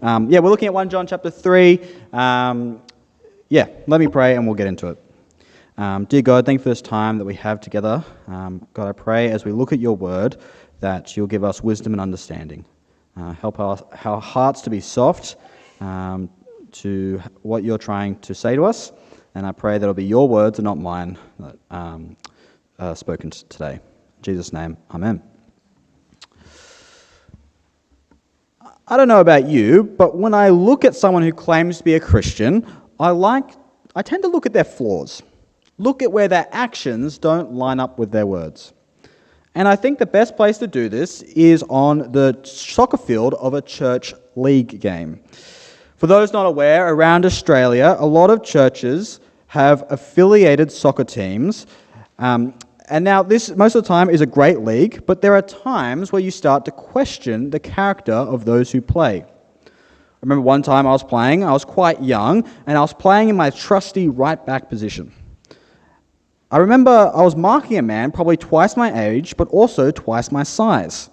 We're looking at 1 John chapter 3. Let me pray and we'll get into it. Dear God, thank you for this time that we have together. God, I pray as we look at your word that you'll give us wisdom and understanding. Help our hearts to be soft to what you're trying to say to us. And I pray that it'll be your words and not mine that spoken today. In Jesus' name, amen. I don't know about you, but when I look at someone who claims to be a Christian, I tend to look at their flaws. Look at where their actions don't line up with their words. And I think the best place to do this is on the soccer field of a church league game. For those not aware, around Australia, a lot of churches have affiliated soccer teams. And now this, most of the time, is a great league, but there are times where you start to question the character of those who play. I remember one time I was playing, I was quite young, and I was playing in my trusty right back position. I remember I was marking a man probably twice my age, but also twice my size.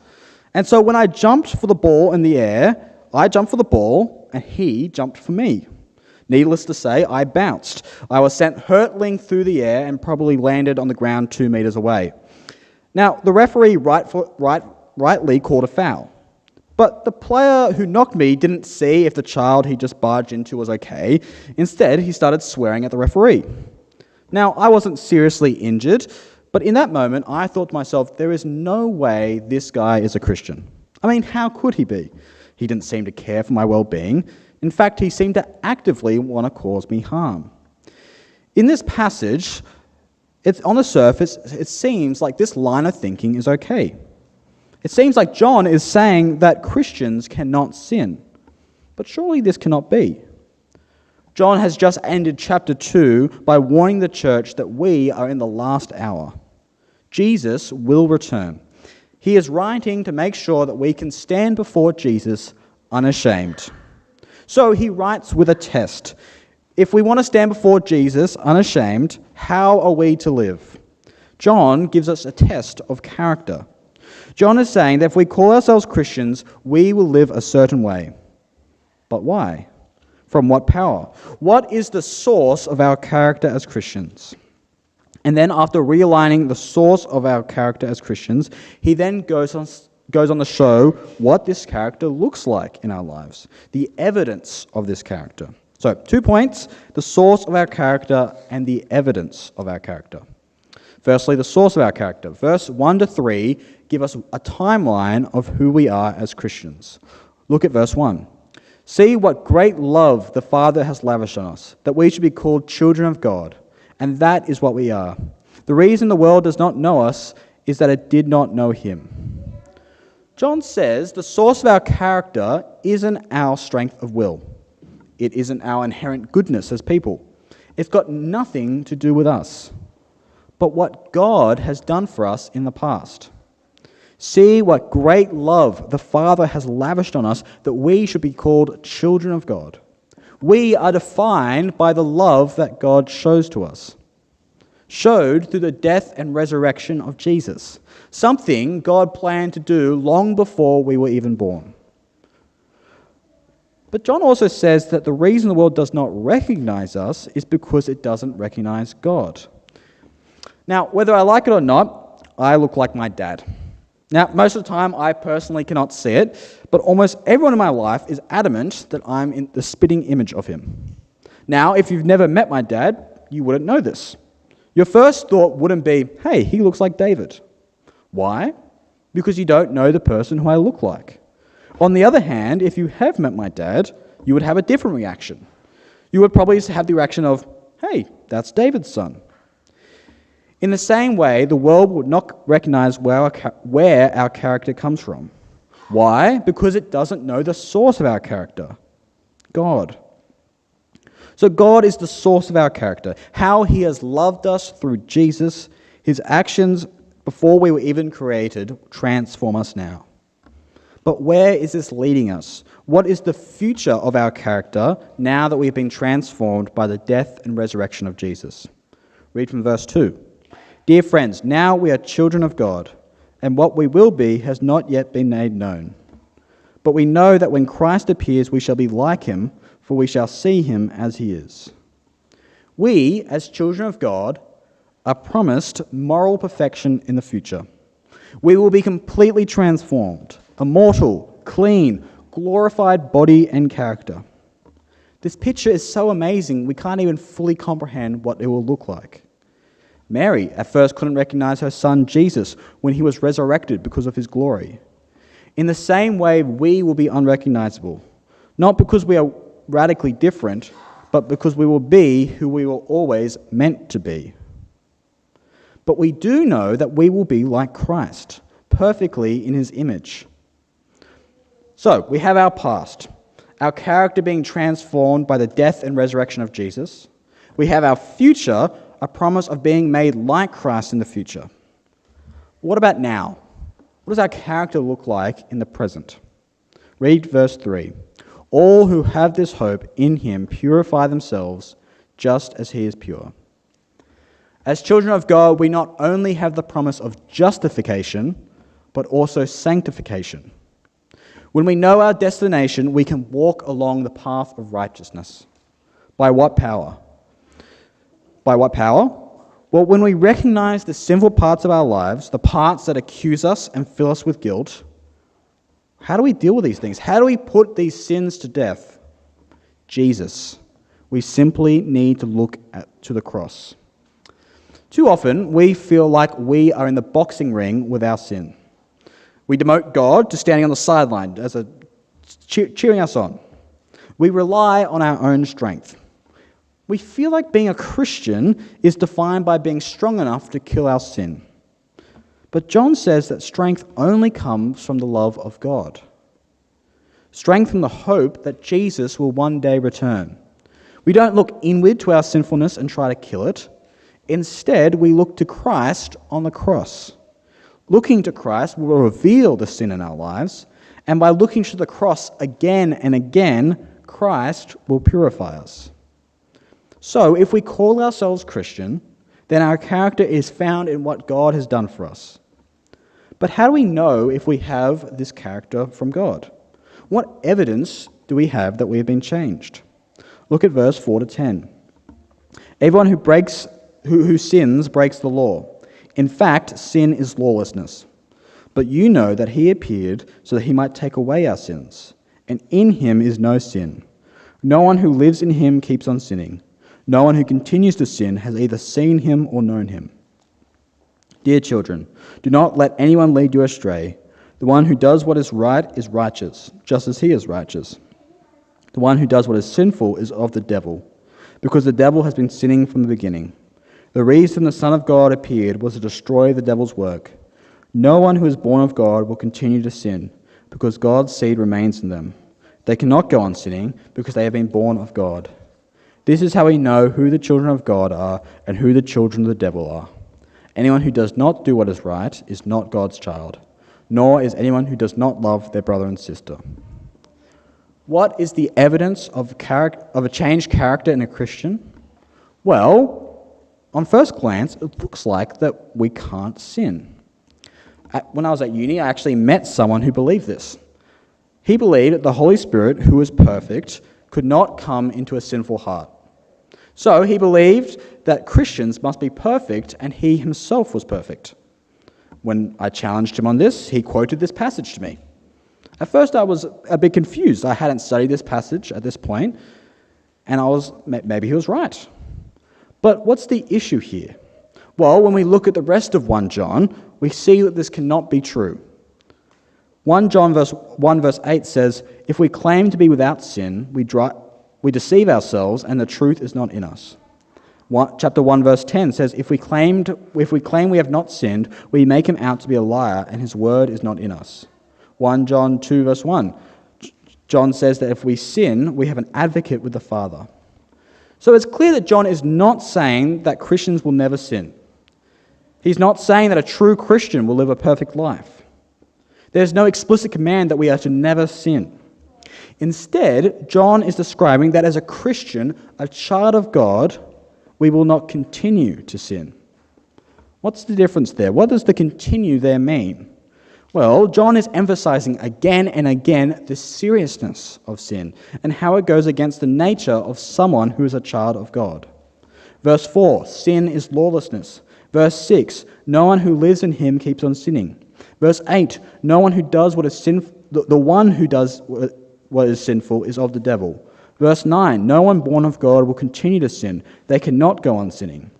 And so when I jumped for the ball in the air, I jumped for the ball, and he jumped for me. Needless to say, I bounced. I was sent hurtling through the air and probably landed on the ground 2 meters away. Now, the referee rightly called a foul. But the player who knocked me didn't see if the child he just barged into was okay. Instead, he started swearing at the referee. Now, I wasn't seriously injured, but in that moment, I thought to myself, there is no way this guy is a Christian. I mean, how could he be? He didn't seem to care for my well-being. In fact, he seemed to actively want to cause me harm. In this passage, on the surface, it seems like this line of thinking is okay. It seems like John is saying that Christians cannot sin. But surely this cannot be. John has just ended chapter 2 by warning the church that we are in the last hour. Jesus will return. He is writing to make sure that we can stand before Jesus unashamed. So he writes with a test. If we want to stand before Jesus unashamed, how are we to live? John gives us a test of character. John is saying that if we call ourselves Christians, we will live a certain way. But why? From what power? What is the source of our character as Christians? And then after realigning the source of our character as Christians, he then goes on to show what this character looks like in our lives, the evidence of this character. So, 2 points, the source of our character and the evidence of our character. Firstly, the source of our character. Verse 1 to 3 give us a timeline of who we are as Christians. Look at verse 1. See what great love the Father has lavished on us, that we should be called children of God, and that is what we are. The reason the world does not know us is that it did not know him. John says the source of our character isn't our strength of will. It isn't our inherent goodness as people. It's got nothing to do with us, but what God has done for us in the past. See what great love the Father has lavished on us that we should be called children of God. We are defined by the love that God shows to us. Showed through the death and resurrection of Jesus. Something God planned to do long before we were even born. But John also says that the reason the world does not recognize us is because it doesn't recognize God. Now, whether I like it or not, I look like my dad. Now, most of the time, I personally cannot see it, but almost everyone in my life is adamant that I'm in the spitting image of him. Now, if you've never met my dad, you wouldn't know this. Your first thought wouldn't be, hey, he looks like David. Why? Because you don't know the person who I look like. On the other hand, if you have met my dad, you would have a different reaction. You would probably have the reaction of, hey, that's David's son. In the same way, the world would not recognize where our character comes from. Why? Because it doesn't know the source of our character, God. So God is the source of our character, how he has loved us through Jesus. His actions before we were even created transform us now. But where is this leading us? What is the future of our character now that we've been transformed by the death and resurrection of Jesus? Read from verse 2. Dear friends, now we are children of God, and what we will be has not yet been made known. But we know that when Christ appears, we shall be like him, for we shall see him as he is. We, as children of God, are promised moral perfection in the future. We will be completely transformed, immortal, clean, glorified body and character. This picture is so amazing, we can't even fully comprehend what it will look like. Mary at first couldn't recognize her son Jesus when he was resurrected because of his glory. In the same way, we will be unrecognizable, not because we are radically different, but because we will be who we were always meant to be. But we do know that we will be like Christ, perfectly in his image. So, we have our past, our character being transformed by the death and resurrection of Jesus. We have our future, a promise of being made like Christ in the future. What about now? What does our character look like in the present? Read verse 3. All who have this hope in him purify themselves just as he is pure. As children of God, we not only have the promise of justification, but also sanctification. When we know our destination, we can walk along the path of righteousness. By what power? By what power? Well, when we recognize the sinful parts of our lives, the parts that accuse us and fill us with guilt, how do we deal with these things? How do we put these sins to death? Jesus. We simply need to look to the cross. Too often, we feel like we are in the boxing ring with our sin. We demote God to standing on the sideline as cheering us on. We rely on our own strength. We feel like being a Christian is defined by being strong enough to kill our sin. But John says that strength only comes from the love of God. Strength from the hope that Jesus will one day return. We don't look inward to our sinfulness and try to kill it. Instead, we look to Christ on the cross. Looking to Christ will reveal the sin in our lives, and by looking to the cross again and again, Christ will purify us. So, if we call ourselves Christian, then our character is found in what God has done for us. But how do we know if we have this character from God? What evidence do we have that we have been changed? Look at verse 4 to 10. Everyone who sins breaks the law. In fact, sin is lawlessness. But you know that he appeared so that he might take away our sins, and in him is no sin. No one who lives in him keeps on sinning. No one who continues to sin has either seen him or known him. Dear children, do not let anyone lead you astray. The one who does what is right is righteous, just as he is righteous. The one who does what is sinful is of the devil, because the devil has been sinning from the beginning. The reason the Son of God appeared was to destroy the devil's work. No one who is born of God will continue to sin, because God's seed remains in them. They cannot go on sinning, because they have been born of God. This is how we know who the children of God are and who the children of the devil are. Anyone who does not do what is right is not God's child, nor is anyone who does not love their brother and sister. What is the evidence of a changed character in a Christian? Well, on first glance, it looks like that we can't sin. When I was at uni, I actually met someone who believed this. He believed that the Holy Spirit, who was perfect, could not come into a sinful heart. So he believed that Christians must be perfect, and he himself was perfect. When I challenged him on this, he quoted this passage to me. At first, I was a bit confused. I hadn't studied this passage at this point, and maybe he was right. But what's the issue here? Well, when we look at the rest of 1 John, we see that this cannot be true. 1 John 1 verse 8 says, "If we claim to be without sin, we deceive ourselves and the truth is not in us." Chapter 1 verse 10 says, if we claim we have not sinned, we make him out to be a liar and his word is not in us. 1 John 2 verse 1, John says that if we sin, we have an advocate with the Father. So it's clear that John is not saying that Christians will never sin. He's not saying that a true Christian will live a perfect life. There's no explicit command that we are to never sin. Instead, John is describing that as a Christian, a child of God, we will not continue to sin. What's the difference there? What does the continue there mean? Well, John is emphasizing again and again the seriousness of sin and how it goes against the nature of someone who is a child of God. Verse 4, sin is lawlessness. Verse 6, no one who lives in him keeps on sinning. Verse 8, no one who does what is sinful, the one who does what is sinful is of the devil. Verse 9, no one born of God will continue to sin. They cannot go on sinning.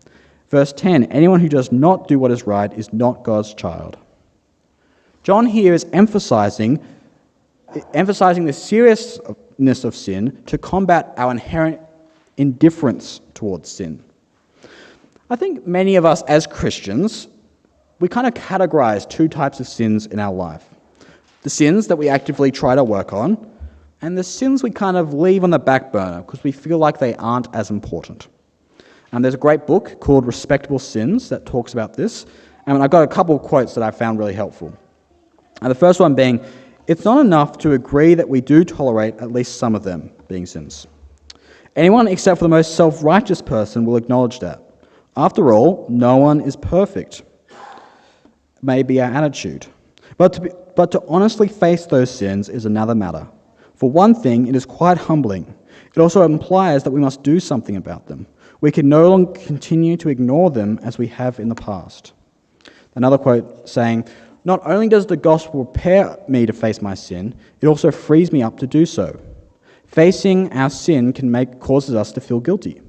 Verse 10, anyone who does not do what is right is not God's child. John here is emphasizing the seriousness of sin to combat our inherent indifference towards sin. I think many of us as Christians, we kind of categorize two types of sins in our life. The sins that we actively try to work on, and the sins we kind of leave on the back burner because we feel like they aren't as important. And there's a great book called Respectable Sins that talks about this, and I've got a couple of quotes that I found really helpful. And the first one being, it's not enough to agree that we do tolerate at least some of them being sins. Anyone except for the most self-righteous person will acknowledge that. After all, no one is perfect. May be our attitude. But to honestly face those sins is another matter. For one thing, it is quite humbling. It also implies that we must do something about them. We can no longer continue to ignore them as we have in the past. Another quote saying, not only does the gospel prepare me to face my sin, it also frees me up to do so. Facing our sin causes us to feel guilty.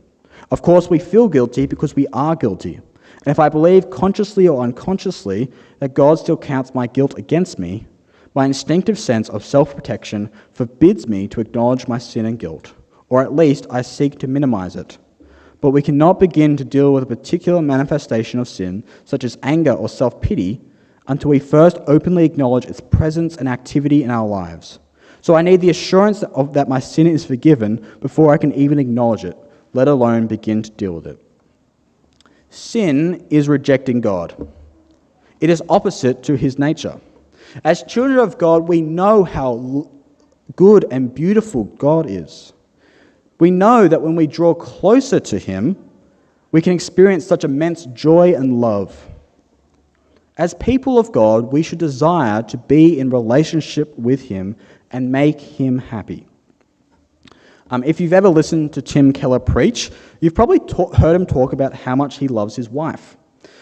Of course, we feel guilty because we are guilty. And if I believe consciously or unconsciously that God still counts my guilt against me, my instinctive sense of self-protection forbids me to acknowledge my sin and guilt, or at least I seek to minimize it. But we cannot begin to deal with a particular manifestation of sin, such as anger or self-pity, until we first openly acknowledge its presence and activity in our lives. So I need the assurance that my sin is forgiven before I can even acknowledge it, let alone begin to deal with it. Sin is rejecting God. It is opposite to his nature. As children of God, we know how good and beautiful God is. We know that when we draw closer to him, we can experience such immense joy and love. As people of God, we should desire to be in relationship with him and make him happy. If you've ever listened to Tim Keller preach, you've probably heard him talk about how much he loves his wife.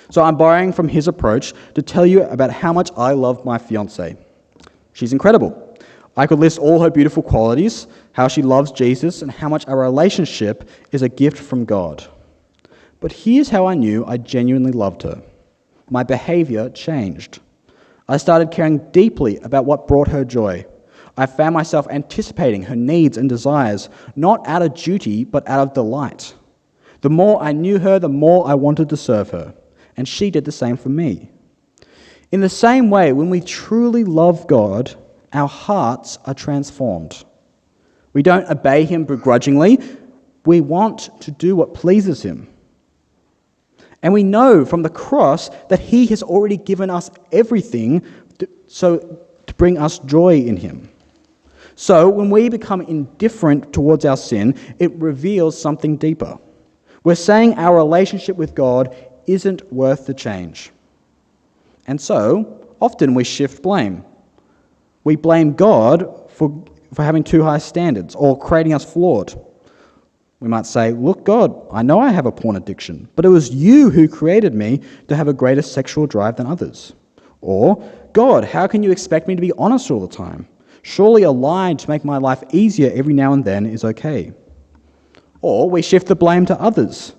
So I'm borrowing from his approach to tell you about how much I love my fiancée. She's incredible. I could list all her beautiful qualities, how she loves Jesus, and how much our relationship is a gift from God. But here's how I knew I genuinely loved her. My behavior changed. I started caring deeply about what brought her joy. I found myself anticipating her needs and desires, not out of duty, but out of delight. The more I knew her, the more I wanted to serve her, and she did the same for me. In the same way, when we truly love God, our hearts are transformed. We don't obey him begrudgingly. We want to do what pleases him. And we know from the cross that he has already given us everything to bring us joy in him. So when we become indifferent towards our sin, it reveals something deeper. We're saying our relationship with God isn't worth the change. And so, often we shift blame. We blame God for having too high standards or creating us flawed. We might say, look, God, I know I have a porn addiction, but it was you who created me to have a greater sexual drive than others. Or, God, how can you expect me to be honest all the time? Surely a lie to make my life easier every now and then is okay. Or we shift the blame to others.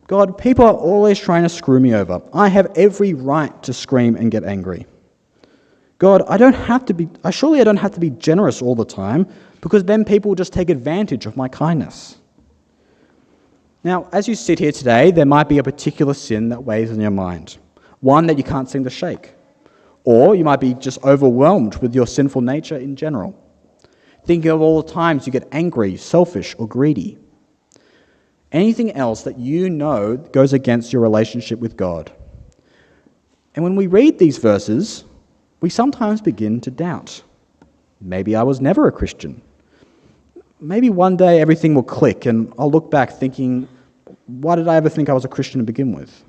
God, people are always trying to screw me over. I have every right to scream and get angry. God, surely I don't have to be generous all the time, because then people will just take advantage of my kindness. Now, as you sit here today, there might be a particular sin that weighs on your mind, one that you can't seem to shake. Or you might be just overwhelmed with your sinful nature in general, thinking of all the times you get angry, selfish, or greedy. Anything else that you know goes against your relationship with God. And when we read these verses, we sometimes begin to doubt. Maybe I was never a Christian. Maybe one day everything will click and I'll look back thinking, why did I ever think I was a Christian to begin with?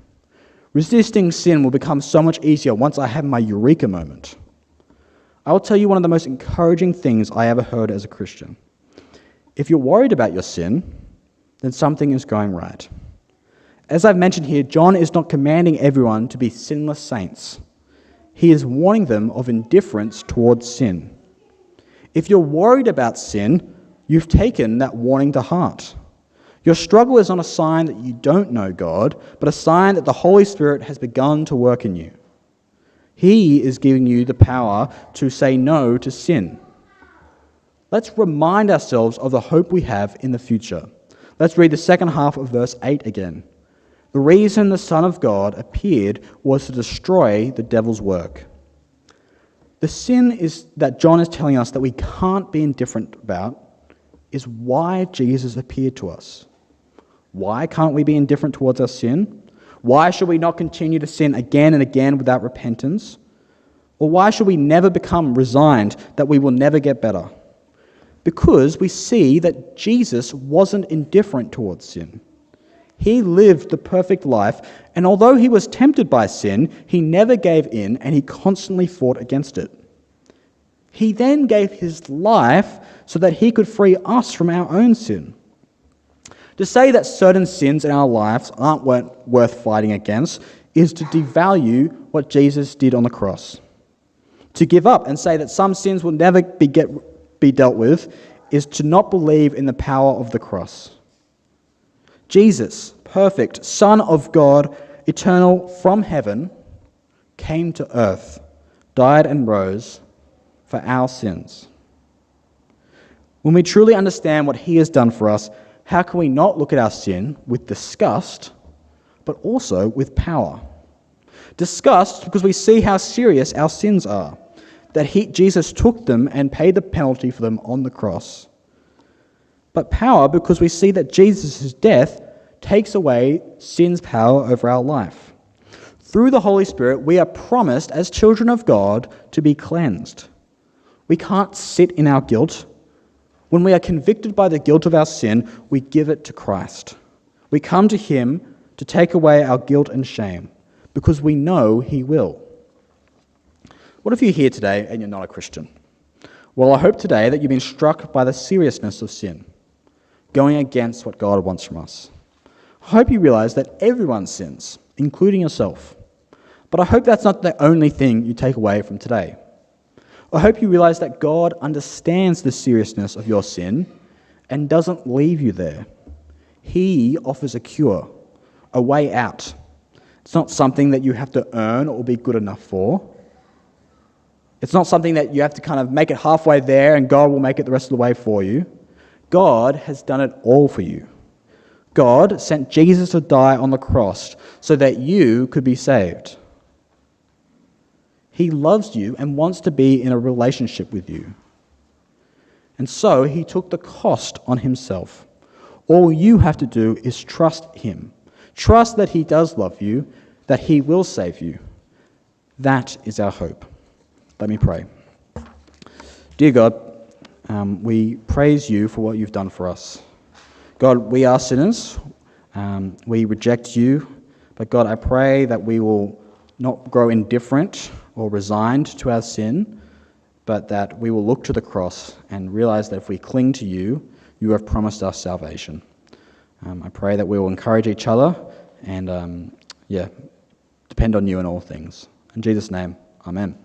Resisting sin will become so much easier once I have my eureka moment. I will tell you one of the most encouraging things I ever heard as a Christian. If you're worried about your sin, then something is going right. As I've mentioned here, John is not commanding everyone to be sinless saints. He is warning them of indifference towards sin. If you're worried about sin, you've taken that warning to heart. Your struggle is not a sign that you don't know God, but a sign that the Holy Spirit has begun to work in you. He is giving you the power to say no to sin. Let's remind ourselves of the hope we have in the future. Let's read the second half of verse 8 again. The reason the Son of God appeared was to destroy the devil's work. The sin is that John is telling us that we can't be indifferent about is why Jesus appeared to us. Why can't we be indifferent towards our sin? Why should we not continue to sin again and again without repentance? Or why should we never become resigned that we will never get better? Because we see that Jesus wasn't indifferent towards sin. He lived the perfect life, and although he was tempted by sin, he never gave in and he constantly fought against it. He then gave his life so that he could free us from our own sin. To say that certain sins in our lives aren't worth fighting against is to devalue what Jesus did on the cross. To give up and say that some sins will never be dealt with is to not believe in the power of the cross. Jesus, perfect, Son of God, eternal from heaven, came to earth, died and rose for our sins. When we truly understand what he has done for us, how can we not look at our sin with disgust, but also with power? Disgust because we see how serious our sins are, that Jesus took them and paid the penalty for them on the cross. But power because we see that Jesus' death takes away sin's power over our life. Through the Holy Spirit, we are promised as children of God to be cleansed. We can't sit in our guilt. When we are convicted by the guilt of our sin, we give it to Christ. We come to him to take away our guilt and shame because we know he will. What if you're here today and you're not a Christian? Well, I hope today that you've been struck by the seriousness of sin, going against what God wants from us. I hope you realize that everyone sins, including yourself. But I hope that's not the only thing you take away from today. I hope you realize that God understands the seriousness of your sin and doesn't leave you there. He offers a cure, a way out. It's not something that you have to earn or be good enough for. It's not something that you have to kind of make it halfway there and God will make it the rest of the way for you. God has done it all for you. God sent Jesus to die on the cross so that you could be saved. He loves you and wants to be in a relationship with you. And so he took the cost on himself. All you have to do is trust him. Trust that he does love you, that he will save you. That is our hope. Let me pray. Dear God, we praise you for what you've done for us. God, we are sinners. We reject you. But God, I pray that we will not grow indifferent or resigned to our sin, but that we will look to the cross and realize that if we cling to you, you have promised us salvation. I pray that we will encourage each other and, depend on you in all things. In Jesus' name, amen.